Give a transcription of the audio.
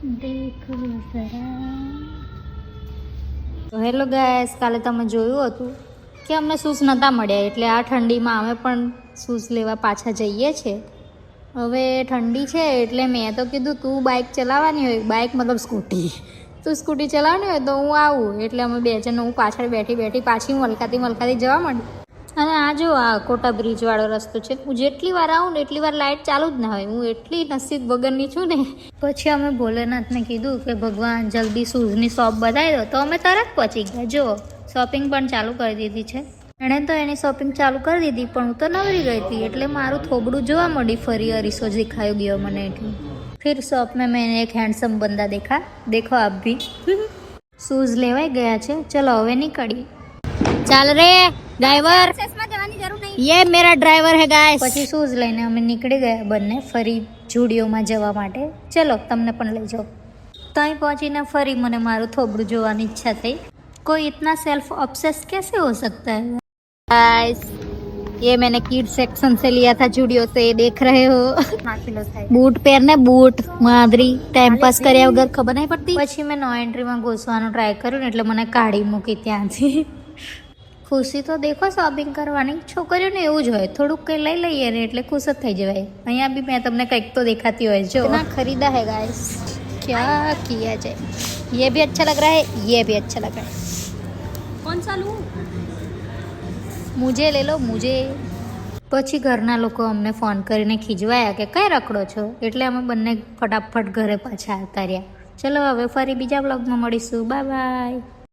દેખો જરા. તો હેલો ગાઈસ, કાલે તમે જોયું હતું કે અમને શૂઝ નહોતા મળ્યા, એટલે આ ઠંડીમાં અમે પણ શૂઝ લેવા પાછા જઈએ છીએ. હવે ઠંડી છે એટલે મેં તો કીધું તું બાઇક ચલાવવાની હોય, બાઇક મતલબ સ્કૂટી, તું સ્કૂટી ચલાવવાની હોય તો હું આવું. એટલે અમે બે જણ, હું પાછળ બેઠી પાછી મલકાતી જવા માંડી. અને આ જો આ કોટા બ્રિજવાળો રસ્તો છે, હું જેટલી વાર આવું ને એટલી વાર લાઇટ ચાલુ જ ના હોય. હું એટલી નસીબ વગરની છું ને. પછી અમે ભોલેનાથને કીધું કે ભગવાન જલ્દી શૂઝની શોપ બતાવી દો, તો અમે તરત પહોંચી ગયા. જો શોપિંગ પણ ચાલુ કરી દીધી છે એણે. તો એની શોપિંગ ચાલુ કરી દીધી, પણ હું તો નવરી ગઈ હતી એટલે મારું થોબડું જોવા મળી. ફરી અરીસો દેખાયો ગયો મને એટલે. फिर शॉप में मैंने एक हैंडसम बंदा देखा, देखो आप भी. शूज લેવાઈ ગયા છે, ચલો હવે નીકળીએ. ચાલ રે ડ્રાઈવર, ये मेरा ड्राइवर है गाइस. પછી શૂઝ લઈને અમે નીકળી ગયા બંને ફરી જુડિયોમાં જવા માટે. ચલો તમને પણ લઈ જાઓ. ત્યાં પહોંચીને ફરી મને મારું થોબડું જોવાની ઈચ્છા થઈ. कोई इतना सेल्फ ऑब्सेस कैसे हो सकता है गाइस. ये मैंने किड सेक्शन से लिया था जूडियो से, देख रहे हो. बूट પહેરને બૂટ માદરી ટાઈમ પાસ કર્યા વગર ખબર નહીં પડતી. પછી મેં નો એન્ટ્રીમાં ઘૂસવાનું ટ્રાય કર્યું ને એટલે મને કાઢી મૂકી ત્યાંથી. ખુશી તો દેખો શોપિંગ કરવાની, છોકરીઓને એવું જ હોય, થોડુંક કંઈ લઈ લઈએ ને એટલે ખુશ જ થઈ જવાય. અહીંયા બી મેં તમને કંઈક તો દેખાતી હોય. જો ના ખરીદા है गाइस, क्या किया जाए. ये भी अच्छा लग रहा है, ये भी अच्छा लग रहा है. कौन सा लूं? મુજે લે લો મુજે. પછી ઘરના લોકો અમને ફોન કરીને ખીજવાયા કે કઈ રખડો છો, એટલે અમે બંને ફટાફટ ઘરે પાછા આવતા રહ્યા. ચલો હવે ફરી બીજા બ્લોગમાં મળીશું. Bye bye.